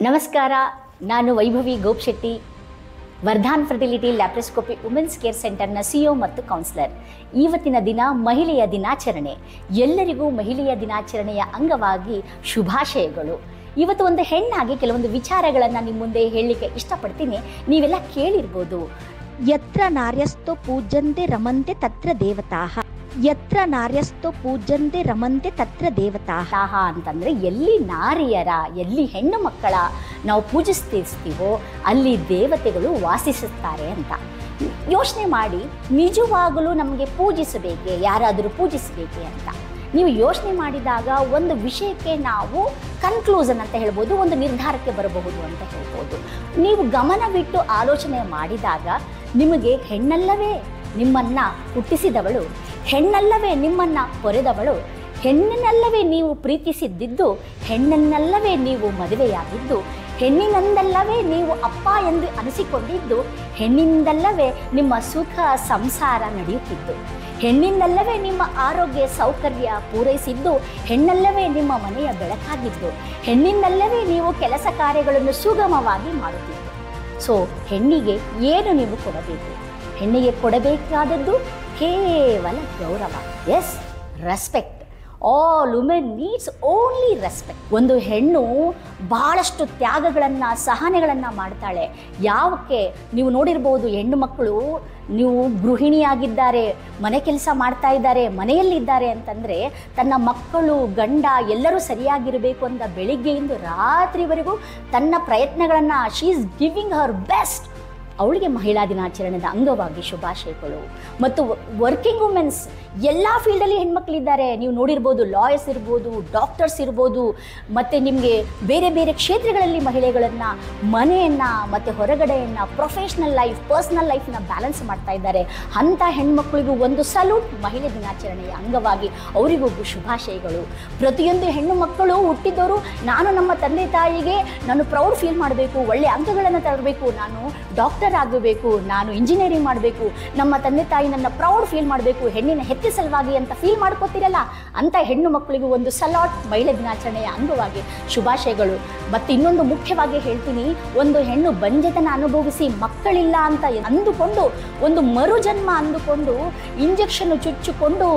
ನಮಸ್ಕಾರ, ನಾನು Vaibhavi Gopshetti, Vardhan fertility laparoscopy women's care ಸೆಂಟರ್ನ CEO ಮತ್ತು ಕೌನ್ಸಿಲರ್. ಇವತ್ತಿನ ದಿನ ಮಹಿಳೆಯ ದಿನಾಚರಣೆ. ಎಲ್ಲರಿಗೂ ಮಹಿಳೆಯ ದಿನಾಚರಣೆಯ ಅಂಗವಾಗಿ ಶುಭಾಶಯಗಳು. ಇವತ್ತು ಒಂದು ಹೆಣ್ಣಾಗಿ ಕೆಲವೊಂದು ವಿಚಾರಗಳನ್ನು ನಿಮ್ಮ ಮುಂದೆ ಹೇಳಲಿಕ್ಕೆ ಇಷ್ಟಪಡ್ತೀನಿ. ನೀವೆಲ್ಲ ಕೇಳಿರ್ಬೋದು, ಯತ್ರ ನಾರ್ಯಸ್ತೋ ಪೂಜ್ಯಂತೆ ರಮಂತೆ ತತ್ರ ದೇವತಾಃ, ಯತ್ರ ನಾರ್ಯಸ್ತೋ ಪೂಜ್ಯಂತೆ ರಮಂತೆ ತತ್ರ ದೇವತಾಃ ಅಂತಂದರೆ ಎಲ್ಲಿ ನಾರಿಯರ, ಎಲ್ಲಿ ಹೆಣ್ಣು ಮಕ್ಕಳ ನಾವು ಪೂಜಿಸ್ತೀವೋ ಅಲ್ಲಿ ದೇವತೆಗಳು ವಾಸಿಸುತ್ತಾರೆ ಅಂತ. ಯೋಚನೆ ಮಾಡಿ, ನಿಜವಾಗಲೂ ನಮಗೆ ಪೂಜಿಸಬೇಕೆ, ಯಾರಾದರೂ ಪೂಜಿಸಬೇಕೆ ಅಂತ ನೀವು ಯೋಚನೆ ಮಾಡಿದಾಗ ಒಂದು ವಿಷಯಕ್ಕೆ ನಾವು ಕನ್ಕ್ಲೂಷನ್ ಅಂತ ಹೇಳ್ಬೋದು, ಒಂದು ನಿರ್ಧಾರಕ್ಕೆ ಬರಬಹುದು ಅಂತ ಹೇಳ್ಬೋದು. ನೀವು ಗಮನವಿಟ್ಟು ಆಲೋಚನೆ ಮಾಡಿದಾಗ ನಿಮಗೆ ಹೆಣ್ಣಲ್ಲವೇ ನಿಮ್ಮನ್ನು ಹುಟ್ಟಿಸಿದವಳು, ಹೆಣ್ಣಲ್ಲವೇ ನಿಮ್ಮನ್ನು ಪೊರೆದವಳು, ಹೆಣ್ಣಿನಲ್ಲವೇ ನೀವು ಪ್ರೀತಿಸಿದ್ದಿದ್ದು, ಹೆಣ್ಣನ್ನಲ್ಲವೇ ನೀವು ಮದುವೆಯಾಗಿದ್ದು, ಹೆಣ್ಣಿನಿಂದಲ್ಲವೇ ನೀವು ಅಪ್ಪ ಎಂದು ಅನಿಸಿಕೊಂಡಿದ್ದು, ಹೆಣ್ಣಿನಿಂದಲ್ಲವೇ ನಿಮ್ಮ ಸುಖ ಸಂಸಾರ ನಡೆಯುತ್ತಿದ್ದು, ಹೆಣ್ಣಿನಲ್ಲವೇ ನಿಮ್ಮ ಆರೋಗ್ಯ ಸೌಕರ್ಯ ಪೂರೈಸಿದ್ದು, ಹೆಣ್ಣಲ್ಲವೇ ನಿಮ್ಮ ಮನೆಯ ಬೆಳಕಾಗಿದ್ದು, ಹೆಣ್ಣಿನಲ್ಲವೇ ನೀವು ಕೆಲಸ ಕಾರ್ಯಗಳನ್ನು ಸುಗಮವಾಗಿ ಮಾಡುತ್ತಿದ್ದು. ಸೊ ಹೆಣ್ಣಿಗೆ ಏನು ನೀವು ಕೊಡಬೇಕು? ಹೆಣ್ಣಿಗೆ ಕೊಡಬೇಕಾದದ್ದು ಕೇವಲ ಗೌರವ. Yes, respect. All women needs only respect. ಒಂದು ಹೆಣ್ಣು ಭಾಳಷ್ಟು ತ್ಯಾಗಗಳನ್ನು, ಸಹನೆಗಳನ್ನು ಮಾಡ್ತಾಳೆ. ಯಾವಕ್ಕೆ ನೀವು ನೋಡಿರ್ಬೋದು, ಹೆಣ್ಣು ಮಕ್ಕಳು ನೀವು ಗೃಹಿಣಿಯಾಗಿದ್ದಾರೆ, ಮನೆ ಕೆಲಸ ಮಾಡ್ತಾ ಇದ್ದಾರೆ, ಮನೆಯಲ್ಲಿದ್ದಾರೆ ಅಂತಂದರೆ ತನ್ನ ಮಕ್ಕಳು, ಗಂಡ ಎಲ್ಲರೂ ಸರಿಯಾಗಿರಬೇಕು ಅಂತ ಬೆಳಿಗ್ಗೆಯಿಂದ ರಾತ್ರಿವರೆಗೂ ತನ್ನ ಪ್ರಯತ್ನಗಳನ್ನು she is giving Har best. ಅವಳಿಗೆ ಮಹಿಳಾ ದಿನಾಚರಣೆದ ಅಂಗವಾಗಿ ಶುಭಾಶಯಗಳು. ಮತ್ತು ವರ್ಕಿಂಗ್ ವುಮೆನ್ಸ್ ಎಲ್ಲ ಫೀಲ್ಡಲ್ಲಿ ಹೆಣ್ಮಕ್ಳಿದ್ದಾರೆ. ನೀವು ನೋಡಿರ್ಬೋದು, ಲಾಯರ್ಸ್ ಇರ್ಬೋದು, ಡಾಕ್ಟರ್ಸ್ ಇರ್ಬೋದು, ಮತ್ತು ನಿಮಗೆ ಬೇರೆ ಬೇರೆ ಕ್ಷೇತ್ರಗಳಲ್ಲಿ ಮಹಿಳೆಗಳನ್ನು, ಮನೆಯನ್ನು ಮತ್ತು ಹೊರಗಡೆಯನ್ನು, ಪ್ರೊಫೆಷ್ನಲ್ ಲೈಫ್, ಪರ್ಸ್ನಲ್ ಲೈಫನ್ನ ಬ್ಯಾಲೆನ್ಸ್ ಮಾಡ್ತಾ ಇದ್ದಾರೆ. ಅಂಥ ಹೆಣ್ಮಕ್ಳಿಗೂ ಒಂದು ಸಲ್ಯೂಟ್ ಮಹಿಳೆ ದಿನಾಚರಣೆಯ ಅಂಗವಾಗಿ ಅವರಿಗೂ ಶುಭಾಶಯಗಳು. ಪ್ರತಿಯೊಂದು ಹೆಣ್ಣು ಮಕ್ಕಳು ಹುಟ್ಟಿದವರು, ನಾನು ನಮ್ಮ ತಂದೆ ತಾಯಿಗೆ ನಾನು ಪ್ರೌಡ್ ಫೀಲ್ ಮಾಡಬೇಕು, ಒಳ್ಳೆಯ ಅಂಕಗಳನ್ನು ತರಬೇಕು, ನಾನು ಡಾಕ್ಟರ್ ಆಗಬೇಕು, ನಾನು ಇಂಜಿನಿಯರಿಂಗ್ ಮಾಡಬೇಕು, ನಮ್ಮ ತಂದೆ ತಾಯಿ ನನ್ನ ಪ್ರೌಡ್ ಫೀಲ್ ಮಾಡಬೇಕು, ಹೆಣ್ಣಿನ ಹೆತ್ತಿ ಸಲುವಾಗಿ ಅಂತ ಫೀಲ್ ಮಾಡ್ಕೋತಿರಲ್ಲ, ಅಂಥ ಹೆಣ್ಣು ಮಕ್ಕಳಿಗೂ ಒಂದು ಸಲಾಟ್ ಮಹಿಳೆ ದಿನಾಚರಣೆಯ ಅಂಗವಾಗಿ ಶುಭಾಶಯಗಳು. ಮತ್ತು ಇನ್ನೊಂದು ಮುಖ್ಯವಾಗಿ ಹೇಳ್ತೀನಿ, ಒಂದು ಹೆಣ್ಣು ಬಂಜೆತನ ಅನುಭವಿಸಿ ಮಕ್ಕಳಿಲ್ಲ ಅಂತ ಅಂದುಕೊಂಡು, ಒಂದು ಮರುಜನ್ಮ ಅಂದುಕೊಂಡು ಇಂಜೆಕ್ಷನ್ ಚುಚ್ಚಿಕೊಂಡು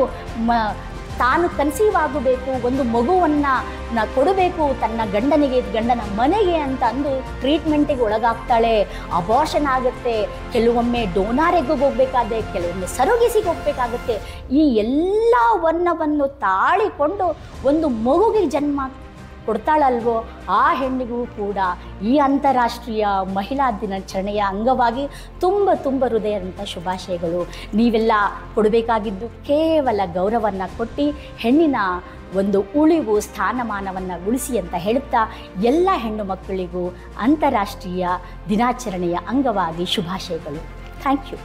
ತಾನು ಕನ್ಸೀವ್ ಆಗಬೇಕು, ಒಂದು ಮಗುವನ್ನು ಕೊಡಬೇಕು ತನ್ನ ಗಂಡನಿಗೆ, ಗಂಡನ ಮನೆಗೆ ಅಂತ ಅಂದು ಟ್ರೀಟ್ಮೆಂಟಿಗೆ ಒಳಗಾಗ್ತಾಳೆ. ಅಬಾರ್ಷನ್ ಆಗುತ್ತೆ, ಕೆಲವೊಮ್ಮೆ ಡೋನಾರಿಗೆ ಹೋಗಬೇಕಾದ್ರೆ, ಕೆಲವೊಮ್ಮೆ ಸರೋಗೆಸಿಗೆ ಹೋಗಬೇಕಾಗುತ್ತೆ. ಈ ಎಲ್ಲವನ್ನು ತಾಳಿಕೊಂಡು ಒಂದು ಮಗುಗೆ ಜನ್ಮ ಕೊಡ್ತಾಳಲ್ವೋ, ಆ ಹೆಣ್ಣಿಗೂ ಕೂಡ ಈ ಅಂತಾರಾಷ್ಟ್ರೀಯ ಮಹಿಳಾ ದಿನಾಚರಣೆಯ ಅಂಗವಾಗಿ ತುಂಬ ಹೃದಯದಂಥ ಶುಭಾಶಯಗಳು. ನೀವೆಲ್ಲ ಕೊಡಬೇಕಾಗಿದ್ದು ಕೇವಲ ಗೌರವವನ್ನು ಕೊಟ್ಟು ಹೆಣ್ಣಿನ ಒಂದು ಉಳಿವು, ಸ್ಥಾನಮಾನವನ್ನು ಉಳಿಸಿ ಅಂತ ಹೇಳುತ್ತಾ ಎಲ್ಲ ಹೆಣ್ಣು ಮಕ್ಕಳಿಗೂ ಅಂತಾರಾಷ್ಟ್ರೀಯ ದಿನಾಚರಣೆಯ ಅಂಗವಾಗಿ ಶುಭಾಶಯಗಳು. Thank you.